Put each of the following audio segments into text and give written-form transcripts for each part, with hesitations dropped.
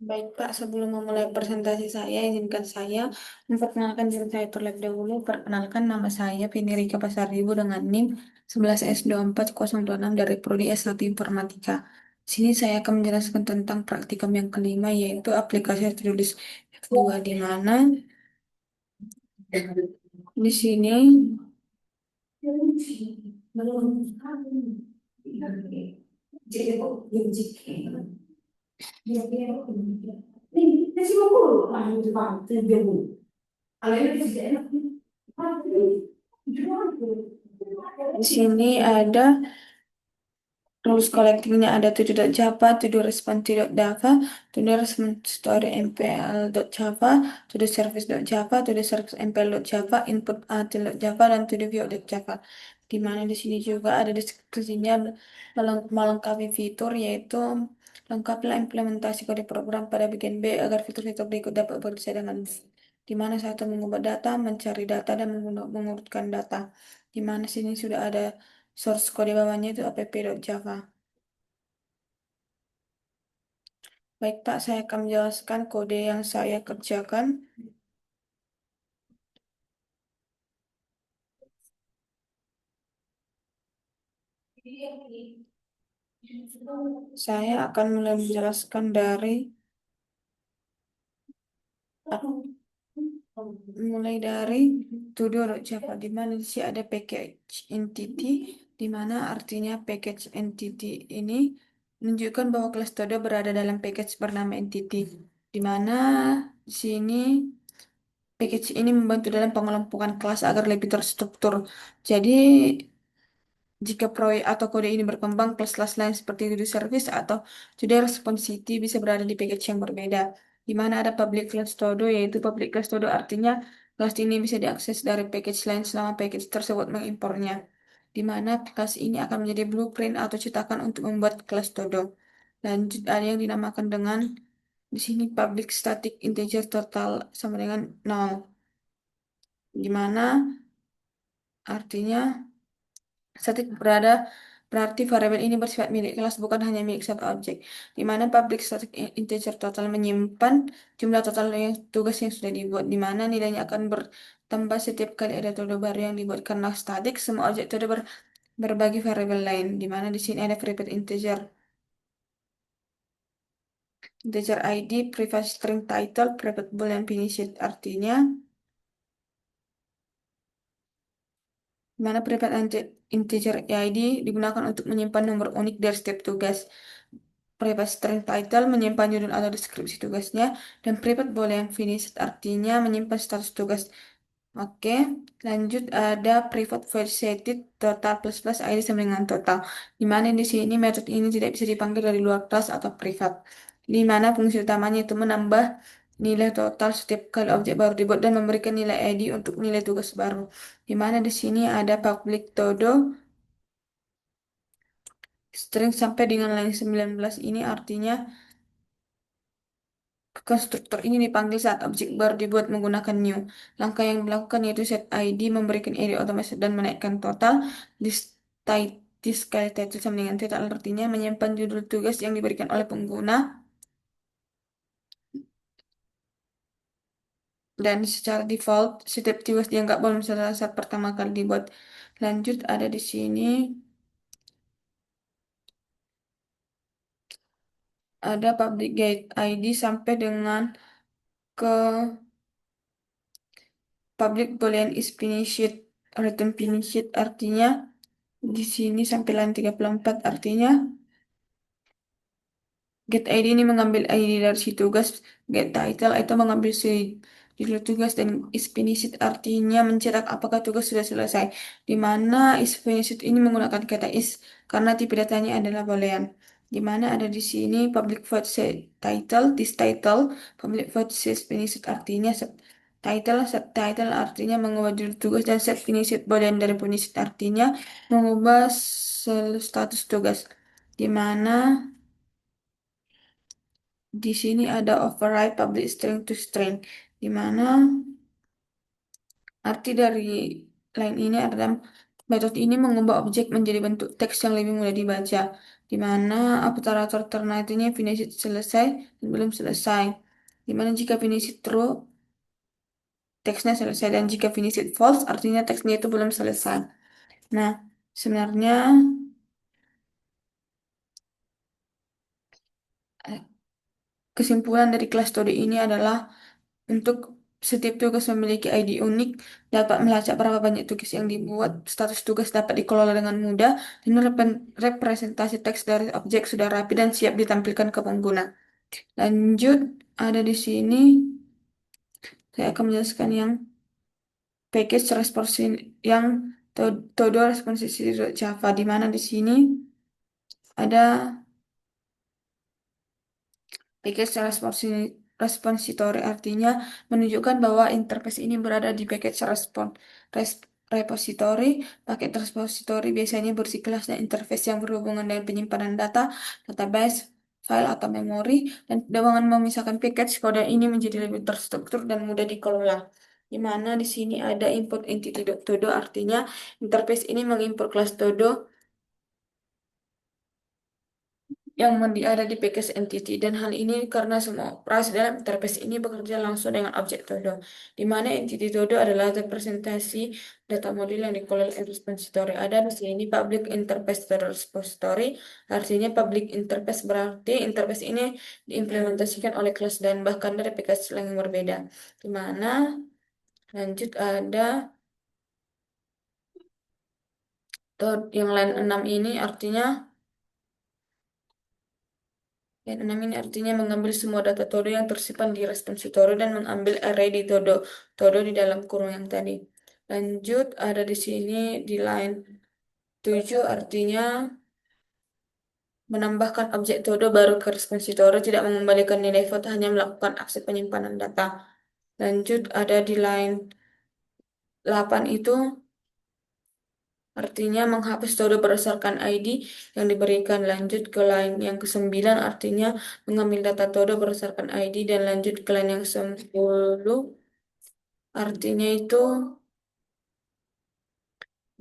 Baik Pak, sebelum memulai presentasi saya, izinkan saya memperkenalkan diri saya terlebih dahulu. Perkenalkan nama saya Vini Rika Pasaribu dengan NIM 11S24026 dari Prodi S1 Informatika. Di sini saya akan menjelaskan tentang praktikum yang kelima, yaitu aplikasi tulis F2, di mana di sini di sini ada rules collectingnya, ada to-do.java, to-do response.java, to-do response story mpl.java, to-do service.java, to-do service mpl.java, input java, dan to-do view.java. Di mana di sini juga ada deskripsinya melengkapi fitur, yaitu lengkaplah implementasi kode program pada bagian B agar fitur-fitur berikut dapat bekerja dengan baik. Di mana satu mengubah data, mencari data, dan mengurutkan data. Di mana sini sudah ada source kode bawahnya itu app.java. Baik Pak, saya akan menjelaskan kode yang saya kerjakan. Saya akan mulai menjelaskan dari mulai dari todo.java, di mana di sini ada package entity, di mana artinya package entity ini menunjukkan bahwa kelas todo berada dalam package bernama entity, di mana di sini package ini membantu dalam pengelompokan kelas agar lebih terstruktur. Jadi jika proyek atau kode ini berkembang, kelas-kelas lain seperti to service atau to responsive bisa berada di package yang berbeda. Di mana ada public class todo, yaitu public class todo artinya kelas ini bisa diakses dari package lain selama package tersebut mengimpornya. Di mana kelas ini akan menjadi blueprint atau cetakan untuk membuat kelas todo. Lanjut ada yang dinamakan dengan di sini public static integer total sama dengan 0. Di mana artinya static berarti variabel ini bersifat milik kelas, bukan hanya milik satu objek. Di mana public static integer total menyimpan jumlah total yang tugas yang sudah dibuat, di mana nilainya akan bertambah setiap kali ada todo baru yang dibuat. Karena static, semua objek todo berbagi variabel lain, di mana di sini ada private integer ID, private string title, private boolean finished, artinya di mana private integer ID digunakan untuk menyimpan nomor unik dari setiap tugas. Private string title menyimpan judul atau deskripsi tugasnya, dan private boolean finished artinya menyimpan status tugas. Oke, lanjut ada private void setted total plus plus ID sama dengan total. Di mana di sini metode ini tidak bisa dipanggil dari luar kelas atau privat. Di mana fungsi utamanya itu menambah nilai total setiap kali objek baru dibuat dan memberikan nilai ID untuk nilai tugas baru. Di mana di sini ada public todo string sampai dengan line 19 ini artinya konstruktor ini dipanggil saat objek baru dibuat menggunakan new. Langkah yang dilakukan yaitu set ID, memberikan ide otomatis dan menaikkan total. This kali title sama dengan total artinya menyimpan judul tugas yang diberikan oleh pengguna, dan secara default setiap tugas dianggap belum selesai saat pertama kali dibuat. Lanjut ada di sini ada public get ID sampai dengan ke public boolean is finished, return finished artinya di sini sampai line 34 artinya get ID ini mengambil ID dari si tugas, get title itu mengambil si judul tugas, dan is finished artinya mencetak apakah tugas sudah selesai. Di mana is finished ini menggunakan kata is karena tipe datanya adalah boolean. Di mana ada di sini public void set title, this title, public void set finished artinya set title artinya mengubah judul tugas, dan set finished boolean dari finished artinya mengubah status tugas. Di mana di sini ada override public string to string, di mana arti dari line ini adalah metode ini mengubah objek menjadi bentuk teks yang lebih mudah dibaca. di mana operator ternarnya finisi selesai dan belum selesai. Di mana jika finisi true, teksnya selesai, dan jika finisi false, artinya teksnya itu belum selesai. Nah, sebenarnya eh, kesimpulan dari kelas studi ini adalah untuk setiap tugas memiliki ID unik, dapat melacak berapa banyak tugas yang dibuat, status tugas dapat dikelola dengan mudah, dan representasi teks dari objek sudah rapi dan siap ditampilkan ke pengguna. Lanjut, ada di sini saya akan menjelaskan yang package responsi yang todo responsive Java, di mana di sini ada package repository, artinya menunjukkan bahwa interface ini berada di package repository. Paket repository biasanya berkelas dan interface yang berhubungan dengan penyimpanan data, database, file atau memori, dan dengan memisahkan package, kode ini menjadi lebih terstruktur dan mudah dikelola. Di mana di sini ada input entity.todo, artinya interface ini mengimport kelas todo yang ada di package entity, dan hal ini karena semua operasi dalam interface ini bekerja langsung dengan objek todo, di mana entity todo adalah representasi data model yang dikelola oleh repository. Ada di sini public interface to repository, artinya public interface berarti interface ini diimplementasikan oleh kelas dan bahkan dari package yang berbeda. Di mana lanjut ada yang line 6 ini artinya dan 6 ini artinya mengambil semua data todo yang tersimpan di repository dan mengambil array di todo di dalam kurung yang tadi. Lanjut, ada di sini di line 7 artinya menambahkan objek todo baru ke repository, tidak mengembalikan nilai vote, hanya melakukan aksi penyimpanan data. Lanjut, ada di line 8 itu artinya menghapus todo berdasarkan ID yang diberikan. Lanjut ke line yang ke-9 artinya mengambil data todo berdasarkan ID, dan lanjut ke line yang 10 artinya itu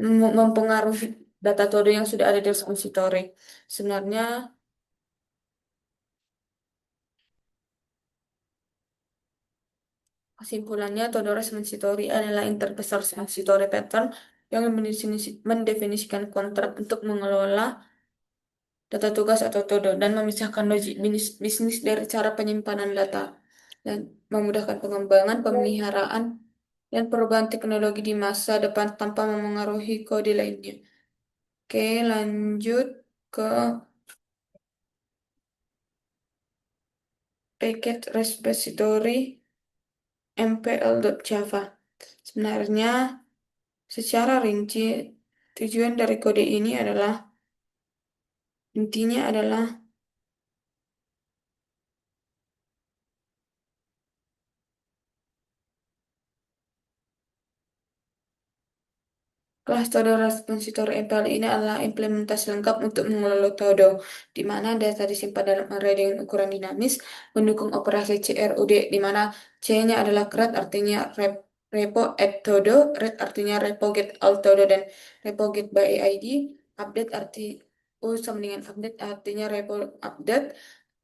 mempengaruhi data todo yang sudah ada di repository. Sebenarnya kesimpulannya, todo repository adalah interface repository pattern yang mendefinisikan kontrak untuk mengelola data tugas atau todo, dan memisahkan logik bisnis dari cara penyimpanan data, dan memudahkan pengembangan, pemeliharaan, dan perubahan teknologi di masa depan tanpa memengaruhi kode lainnya. Oke, lanjut ke package repository mpl.java. Sebenarnya, secara rinci, tujuan dari kode ini adalah intinya adalah kelas Todo Repository MPL ini adalah implementasi lengkap untuk mengelola Todo, di mana data disimpan dalam array dengan ukuran dinamis, mendukung operasi CRUD, di mana C-nya adalah CRUD, artinya repo add Todo, read artinya repo get all Todo, dan repo get by ID, update sama dengan update artinya repo update,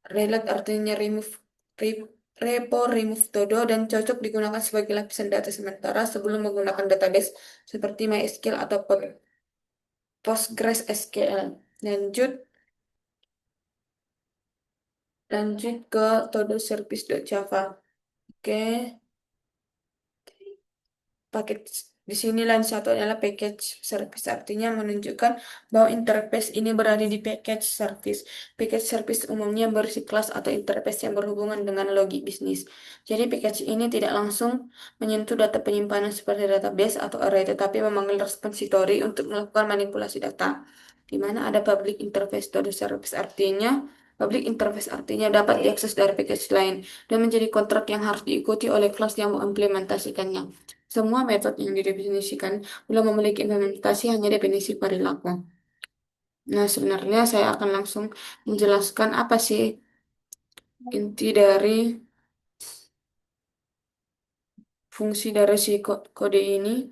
relate artinya repo remove todo, dan cocok digunakan sebagai lapisan data sementara sebelum menggunakan database seperti MySQL atau PostgreSQL. Lanjut, lanjut ke todo service.java. Oke, paket di sini line satu adalah package service, artinya menunjukkan bahwa interface ini berada di package service. Package service umumnya berisi kelas atau interface yang berhubungan dengan logik bisnis. Jadi package ini tidak langsung menyentuh data penyimpanan seperti database atau array, tetapi memanggil repository untuk melakukan manipulasi data. Di mana ada public interface to the service, artinya public interface artinya dapat diakses dari package lain dan menjadi kontrak yang harus diikuti oleh kelas yang mengimplementasikannya. Semua metode yang didefinisikan belum memiliki implementasi, hanya definisi perilaku. Nah, sebenarnya saya akan langsung menjelaskan apa sih inti dari fungsi dari si kode ini.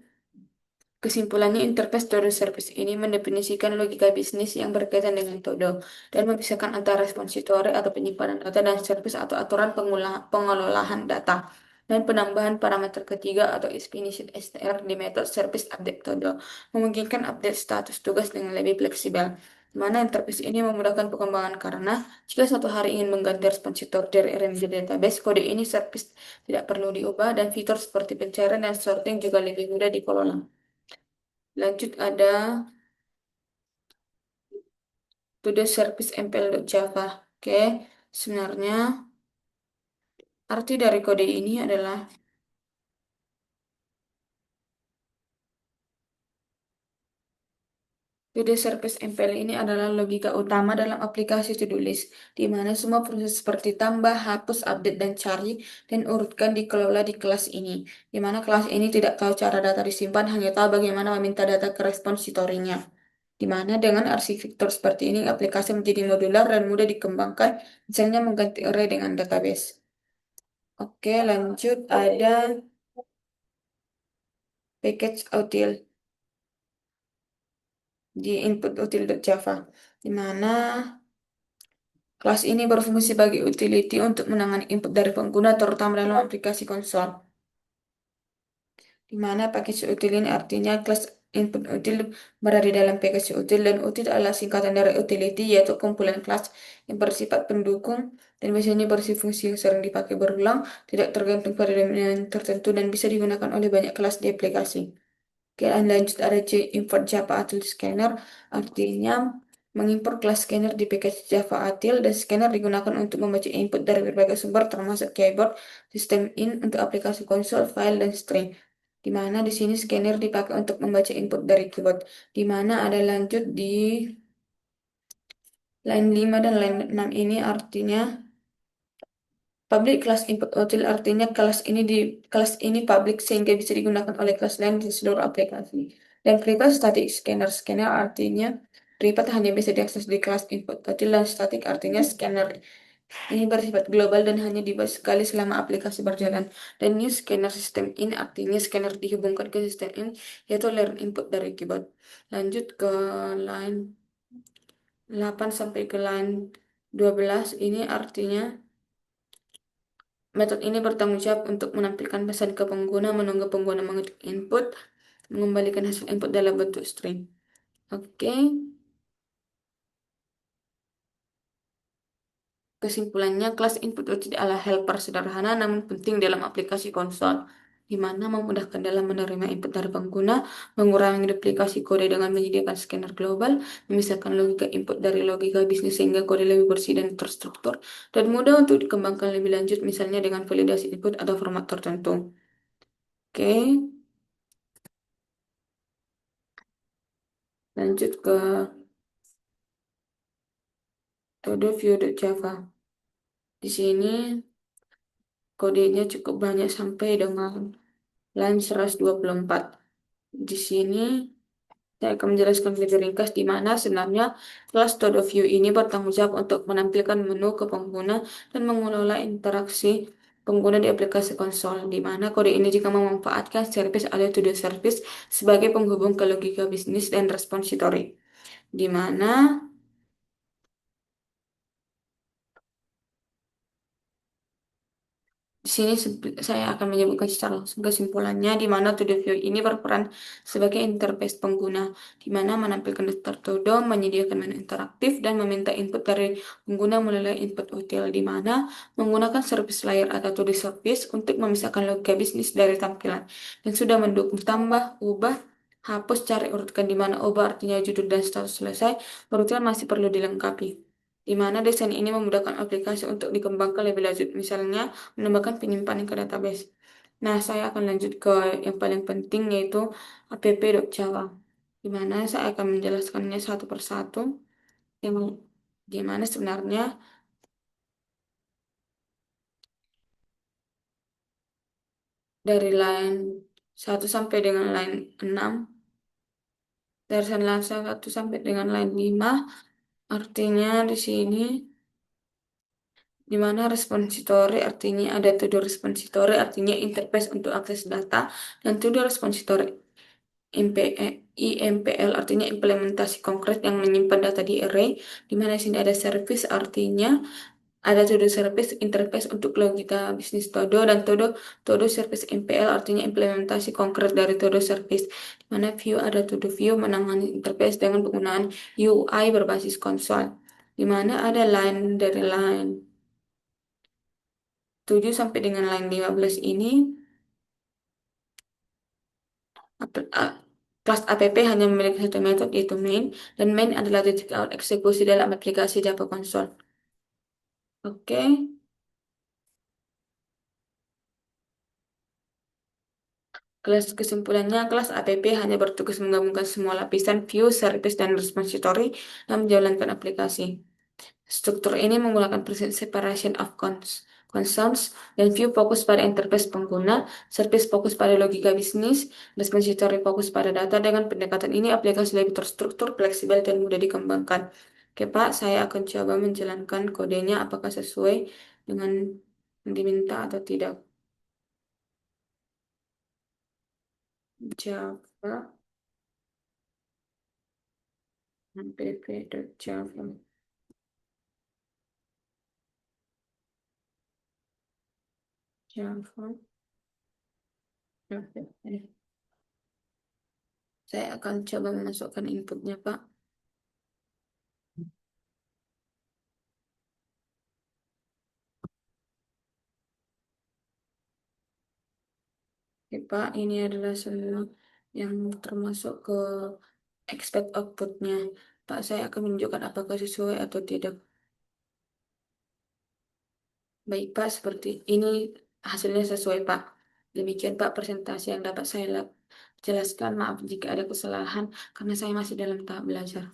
Kesimpulannya, interface Todo Service ini mendefinisikan logika bisnis yang berkaitan dengan Todo dan memisahkan antara repositori atau penyimpanan data dan service atau aturan pengelolaan data dan penambahan parameter ketiga atau definition STR di metode service update Todo, memungkinkan update status tugas dengan lebih fleksibel. Di mana interface ini memudahkan pengembangan karena jika suatu hari ingin mengganti repositori dari RMD database, kode ini service tidak perlu diubah dan fitur seperti pencarian dan sorting juga lebih mudah dikelola. Lanjut ada to the service MPL.java. Oke, sebenarnya arti dari kode ini adalah to the service MPL ini adalah logika utama dalam aplikasi to-do list, di mana semua proses seperti tambah, hapus, update, dan cari dan urutkan dikelola di kelas ini, di mana kelas ini tidak tahu cara data disimpan, hanya tahu bagaimana meminta data ke repositorinya. Di mana dengan arsitektur seperti ini, aplikasi menjadi modular dan mudah dikembangkan, misalnya mengganti array dengan database. Oke, lanjut ada package util di input util.java, di mana kelas ini berfungsi sebagai utility untuk menangani input dari pengguna, terutama dalam aplikasi konsol. Di mana package util ini artinya kelas input util berada di dalam package util, dan util adalah singkatan dari utility, yaitu kumpulan kelas yang bersifat pendukung dan biasanya bersifungsi yang sering dipakai berulang, tidak tergantung pada domain tertentu, dan bisa digunakan oleh banyak kelas di aplikasi. Oke, lanjut ada import Java Util Scanner, artinya mengimpor kelas scanner di package Java Util, dan scanner digunakan untuk membaca input dari berbagai sumber termasuk keyboard, sistem in untuk aplikasi konsol, file, dan string. Di mana di sini scanner dipakai untuk membaca input dari keyboard. Di mana ada lanjut di line 5 dan line 6 ini artinya public class input util, artinya kelas ini public sehingga bisa digunakan oleh kelas lain di seluruh aplikasi. Dan private static scanner artinya private hanya bisa diakses di kelas input util, dan static artinya scanner ini bersifat global dan hanya dibahas sekali selama aplikasi berjalan. Dan new scanner system in artinya scanner dihubungkan ke sistem in, yaitu learn input dari keyboard. Lanjut ke line 8 sampai ke line 12 ini artinya metode ini bertanggung jawab untuk menampilkan pesan ke pengguna, menunggu pengguna mengetik input, mengembalikan hasil input dalam bentuk string. Oke, kesimpulannya kelas input output adalah helper sederhana namun penting dalam aplikasi konsol, di mana memudahkan dalam menerima input dari pengguna, mengurangi duplikasi kode dengan menyediakan scanner global, memisahkan logika input dari logika bisnis sehingga kode lebih bersih dan terstruktur, dan mudah untuk dikembangkan lebih lanjut misalnya dengan validasi input atau format tertentu. Oke, lanjut ke Todo View.java. Di sini kodenya cukup banyak sampai dengan line 124. Di sini saya akan menjelaskan lebih ringkas di mana sebenarnya kelas Todo View ini bertanggung jawab untuk menampilkan menu ke pengguna dan mengelola interaksi pengguna di aplikasi konsol, di mana kode ini juga memanfaatkan service atau To-Do service sebagai penghubung ke logika bisnis dan repository, di mana di sini saya akan menyebutkan secara langsung kesimpulannya, di mana To The View ini berperan sebagai interface pengguna, di mana menampilkan daftar todo, menyediakan menu interaktif, dan meminta input dari pengguna melalui input util, di mana menggunakan service layer atau To The service untuk memisahkan logika bisnis dari tampilan, dan sudah mendukung tambah, ubah, hapus, cari urutkan, di mana ubah artinya judul dan status selesai, urutan masih perlu dilengkapi. Di mana desain ini memudahkan aplikasi untuk dikembangkan lebih lanjut, misalnya menambahkan penyimpanan ke database. Nah, saya akan lanjut ke yang paling penting yaitu app.java, di mana saya akan menjelaskannya satu persatu, yang gimana sebenarnya dari line 1 sampai dengan line 6, dari line 1 sampai dengan line 5, artinya di sini di mana repository artinya ada to-do repository artinya interface untuk akses data, dan to-do repository IMPL artinya implementasi konkret yang menyimpan data di array, di mana di sini ada service artinya ada Todo Service interface untuk logika bisnis Todo dan Todo Service MPL artinya implementasi konkret dari Todo Service. Di mana view ada Todo View menangani interface dengan penggunaan UI berbasis konsol. Di mana ada line dari line 7 sampai dengan line 15 ini ap- a- kelas app hanya memiliki satu metode yaitu main dan main adalah titik awal eksekusi dalam aplikasi Java Console. Oke. Kesimpulannya, kelas APP hanya bertugas menggabungkan semua lapisan view, service, dan repository dalam menjalankan aplikasi. Struktur ini menggunakan prinsip separation of concerns, dan view fokus pada interface pengguna, service fokus pada logika bisnis, repository fokus pada data. Dengan pendekatan ini, aplikasi lebih terstruktur, fleksibel, dan mudah dikembangkan. Oke, Pak, saya akan coba menjalankan kodenya apakah sesuai dengan yang diminta atau tidak. Java, app.java. Java. Oke. Saya akan coba memasukkan inputnya, Pak. Oke, Pak, ini adalah semua yang termasuk ke expect outputnya. Pak, saya akan menunjukkan apakah sesuai atau tidak. Baik, Pak, seperti ini hasilnya sesuai, Pak. Demikian, Pak, presentasi yang dapat saya jelaskan. Maaf jika ada kesalahan, karena saya masih dalam tahap belajar.